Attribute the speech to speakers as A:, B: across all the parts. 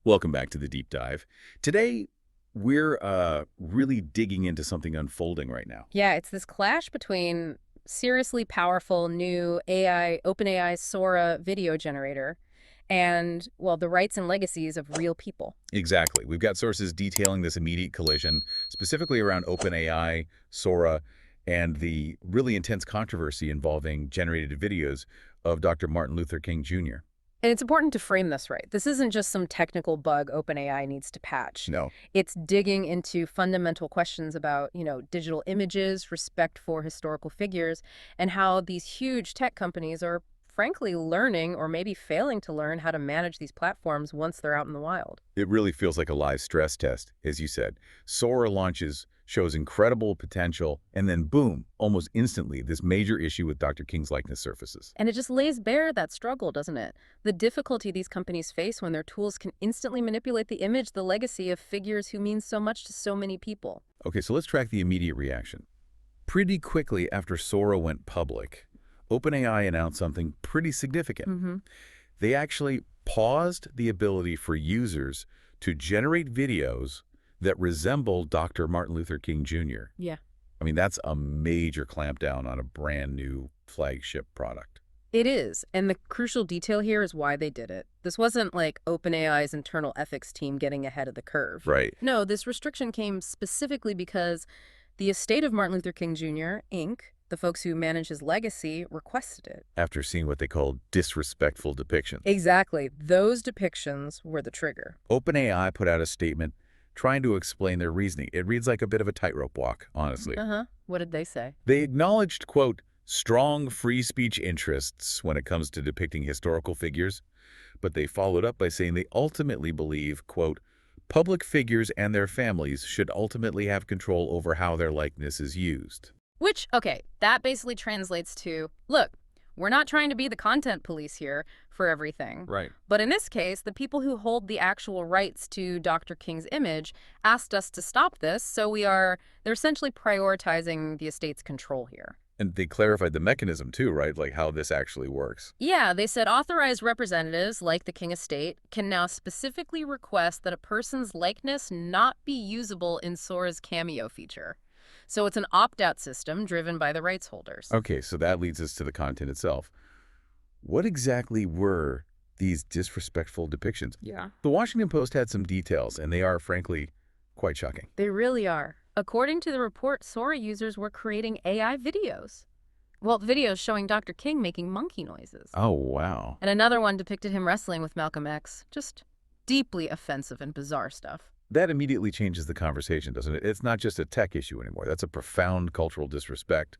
A: Welcome back to the deep dive. Today, we're really digging into something unfolding right now.
B: Yeah, it's this clash between seriously powerful new AI, OpenAI Sora video generator and, well, the rights and legacies of real people.
A: Exactly. We've got sources detailing this immediate collision, specifically around OpenAI, Sora, and the really intense controversy involving generated videos of Dr. Martin Luther King Jr.
B: And it's important to frame this right. This isn't just some technical bug OpenAI needs to patch.
A: No,
B: It's digging into fundamental questions about, digital images, respect for historical figures, and how these huge tech companies are frankly learning or maybe failing to learn how to manage these platforms once they're out in the wild.
A: it really feels like a live stress test, as you said. Sora launches, shows incredible potential, and then boom, almost instantly, this major issue with Dr. King's likeness surfaces.
B: And it just lays bare that struggle, doesn't it? The difficulty these companies face when their tools can instantly manipulate the image, the legacy of figures who mean so much to so many people.
A: Okay, so let's track the immediate reaction. Pretty quickly after Sora went public, OpenAI announced something pretty significant.
B: Hmm.
A: They actually paused the ability for users to generate videos that resemble Dr. Martin Luther King Jr.
B: Yeah.
A: I mean, that's a major clampdown on a brand new flagship product.
B: It is. And the crucial detail here is why they did it. This wasn't like OpenAI's internal ethics team getting ahead of the curve.
A: Right.
B: No, this restriction came specifically because the estate of Martin Luther King Jr., Inc., the folks who manage his legacy, requested it.
A: After seeing what they called disrespectful depictions.
B: Exactly. Those depictions were the trigger.
A: OpenAI put out a statement trying to explain their reasoning. It reads like a bit of a tightrope walk, honestly.
B: Uh-huh. What did they say?
A: They acknowledged, quote, strong free speech interests when it comes to depicting historical figures, but they followed up by saying they ultimately believe, quote, public figures and their families should ultimately have control over how their likeness is used.
B: Which, okay, that basically translates to, look, we're not trying to be the content police here for everything.
A: Right.
B: But in this case, the people who hold the actual rights to Dr. King's image asked us to stop this, so they're essentially prioritizing the estate's control here.
A: And they clarified the mechanism too, right? Like how this actually works.
B: Yeah, they said authorized representatives, like the King estate, can now specifically request that a person's likeness not be usable in Sora's cameo feature. So it's an opt-out system driven by the rights holders.
A: Okay, so that leads us to the content itself. What exactly were these disrespectful depictions?
B: Yeah.
A: The Washington Post had some details, and they are, frankly, quite shocking.
B: They really are. According to the report, Sora users were creating AI videos. Well, videos showing Dr. King making monkey noises.
A: Oh, wow.
B: And another one depicted him wrestling with Malcolm X. Just deeply offensive and bizarre stuff.
A: That immediately changes the conversation, doesn't it? It's not just a tech issue anymore. That's a profound cultural disrespect,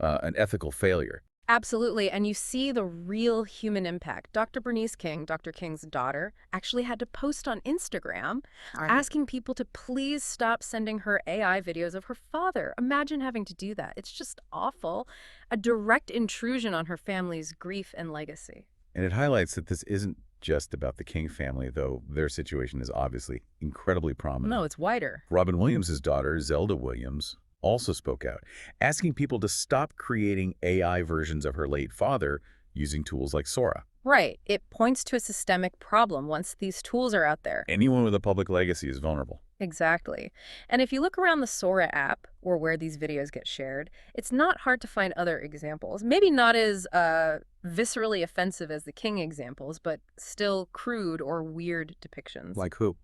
A: an ethical failure.
B: Absolutely, and you see the real human impact. Dr. Bernice King, Dr. King's daughter, actually had to post on Instagram asking people to please stop sending her AI videos of her father. Imagine having to do that. It's just awful. A direct intrusion on her family's grief and legacy.
A: And it highlights that this isn't just about the King family, though their situation is obviously incredibly prominent.
B: No, it's wider.
A: Robin Williams' daughter, Zelda Williams, also spoke out, asking people to stop creating AI versions of her late father using tools like Sora.
B: Right. It points to a systemic problem once these tools are out there.
A: Anyone with a public legacy is vulnerable.
B: Exactly. And if you look around the Sora app, or where these videos get shared, it's not hard to find other examples. Maybe not as viscerally offensive as the King examples, but still crude or weird depictions.
A: Like who?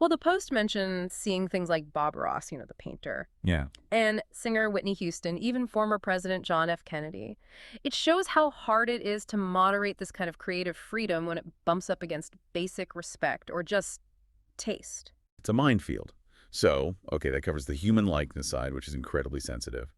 B: Well, the Post mentioned seeing things like Bob Ross, the painter,
A: Yeah.
B: and singer Whitney Houston, even former President John F. Kennedy. It shows how hard it is to moderate this kind of creative freedom when it bumps up against basic respect or just taste.
A: It's a minefield. So, okay, that covers the human likeness side, which is incredibly sensitive.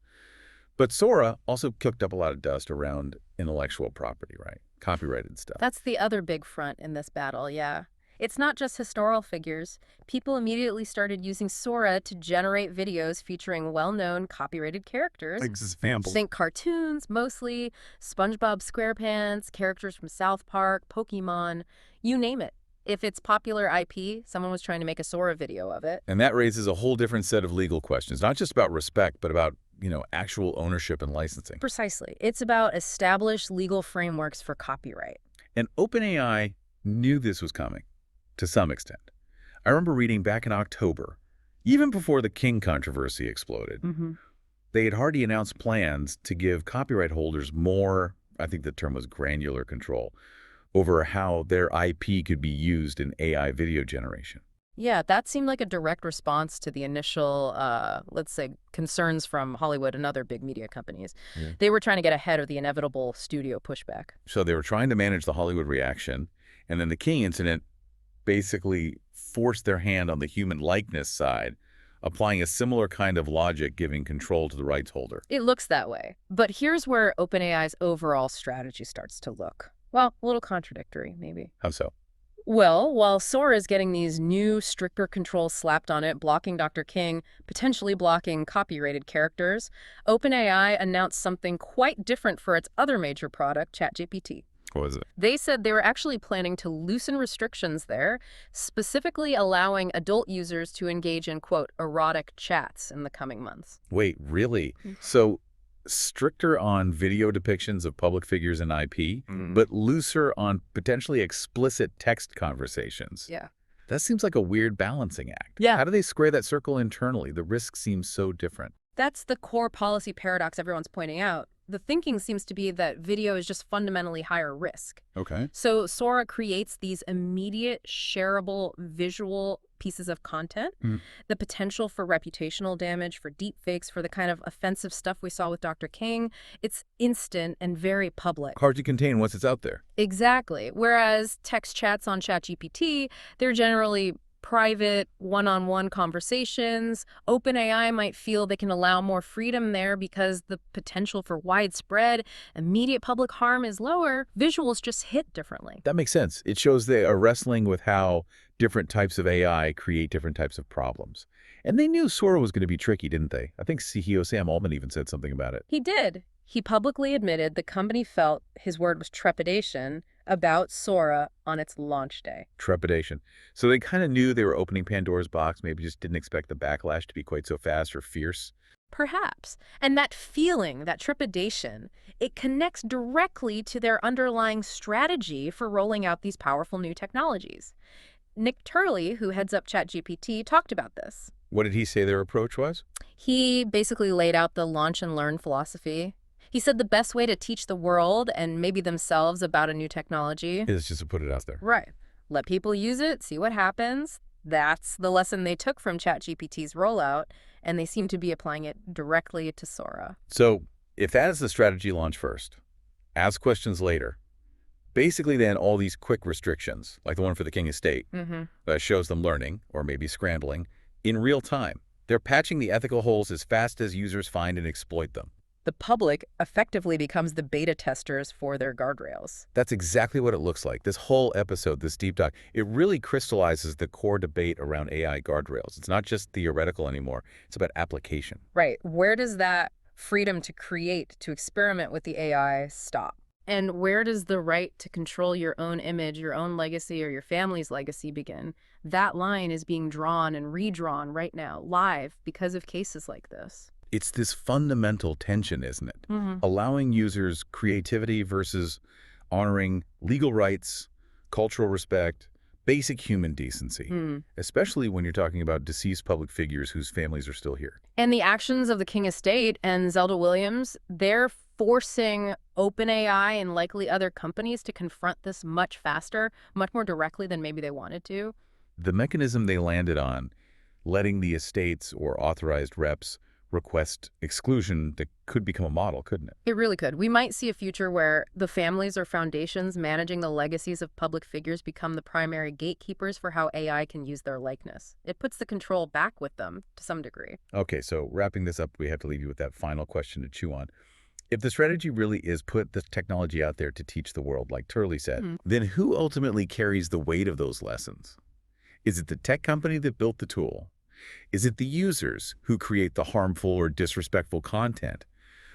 A: But Sora also cooked up a lot of dust around intellectual property, right? Copyrighted stuff.
B: That's the other big front in this battle, yeah. It's not just historical figures. People immediately started using Sora to generate videos featuring well-known copyrighted characters.
A: Examples.
B: Think cartoons, mostly, SpongeBob SquarePants, characters from South Park, Pokemon, you name it. If it's popular IP, someone was trying to make a Sora video of it.
A: And that raises a whole different set of legal questions, not just about respect, but about, actual ownership and licensing.
B: Precisely. It's about established legal frameworks for copyright.
A: And OpenAI knew this was coming, to some extent. I remember reading back in October, even before the King controversy exploded,
B: Hmm.
A: they had already announced plans to give copyright holders more, I think the term was granular control, over how their IP could be used in AI video generation.
B: Yeah, that seemed like a direct response to the initial, let's say, concerns from Hollywood and other big media companies.
A: Yeah.
B: They were trying to get ahead of the inevitable studio pushback.
A: So they were trying to manage the Hollywood reaction, and then the King incident basically forced their hand on the human likeness side, applying a similar kind of logic, giving control to the rights holder.
B: It looks that way. But here's where OpenAI's overall strategy starts to look, well, a little contradictory, maybe.
A: How so?
B: Well, while Sora is getting these new, stricter controls slapped on it, blocking Dr. King, potentially blocking copyrighted characters, OpenAI announced something quite different for its other major product, ChatGPT.
A: What was it?
B: They said they were actually planning to loosen restrictions there, specifically allowing adult users to engage in, quote, erotic chats in the coming months.
A: Wait, really?
B: Mm.
A: So stricter on video depictions of public figures and IP, but looser on potentially explicit text conversations.
B: Yeah.
A: That seems like a weird balancing act.
B: Yeah.
A: How do they square that circle internally? The risk seems so different.
B: That's the core policy paradox everyone's pointing out. The thinking seems to be that video is just fundamentally higher risk.
A: Okay.
B: So Sora creates these immediate, shareable, visual pieces of content.
A: Hmm.
B: The potential for reputational damage, for deepfakes, for the kind of offensive stuff we saw with Dr. King, it's instant and very public.
A: Hard to contain once it's out there.
B: Exactly. Whereas text chats on ChatGPT, they're generally private, one-on-one conversations. OpenAI might feel they can allow more freedom there because the potential for widespread, immediate public harm is lower. Visuals just hit differently.
A: That makes sense. It shows they are wrestling with how different types of AI create different types of problems. And they knew Sora was going to be tricky, didn't they? I think CEO Sam Altman even said something about it.
B: He did. He publicly admitted the company felt, his word was trepidation, about Sora on its launch day.
A: Trepidation. So they kind of knew they were opening Pandora's box, maybe just didn't expect the backlash to be quite so fast or fierce.
B: Perhaps. And that feeling, that trepidation, it connects directly to their underlying strategy for rolling out these powerful new technologies. Nick Turley, who heads up ChatGPT, talked about this.
A: What did he say their approach was?
B: He basically laid out the launch and learn philosophy. He said the best way to teach the world and maybe themselves about a new technology.
A: Is just to put it out there.
B: Right. Let people use it, see what happens. That's the lesson they took from ChatGPT's rollout, and they seem to be applying it directly to Sora.
A: So if that is the strategy, launch first, ask questions later. Basically then all these quick restrictions, like the one for the King Estate, that shows them learning, or maybe scrambling, in real time. They're patching the ethical holes as fast as users find and exploit them.
B: The public effectively becomes the beta testers for their guardrails.
A: That's exactly what it looks like. This whole episode, this deep dive, it really crystallizes the core debate around AI guardrails. It's not just theoretical anymore. It's about application.
B: Right. Where does that freedom to create, to experiment with the AI stop? And where does the right to control your own image, your own legacy, or your family's legacy begin? That line is being drawn and redrawn right now, live, because of cases like this.
A: It's this fundamental tension, isn't it? Allowing users creativity versus honoring legal rights, cultural respect, basic human decency, especially when you're talking about deceased public figures whose families are still here.
B: And the actions of the King Estate and Zelda Williams, they're forcing OpenAI and likely other companies to confront this much faster, much more directly than maybe they wanted to.
A: The mechanism they landed on, letting the estates or authorized reps request exclusion, that could become a model, couldn't it?
B: It really could. We might see a future where the families or foundations managing the legacies of public figures become the primary gatekeepers for how AI can use their likeness. It puts the control back with them to some degree.
A: Okay, so wrapping this up, we have to leave you with that final question to chew on. If the strategy really is put the technology out there to teach the world, like Turley said, then who ultimately carries the weight of those lessons? Is it the tech company that built the tool? Is it the users who create the harmful or disrespectful content?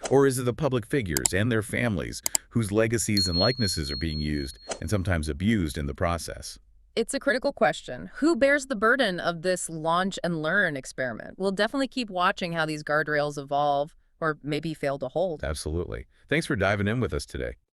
A: Or is it the public figures and their families whose legacies and likenesses are being used and sometimes abused in the process?
B: It's a critical question. Who bears the burden of this launch and learn experiment? We'll definitely keep watching how these guardrails evolve or maybe fail to hold.
A: Absolutely. Thanks for diving in with us today.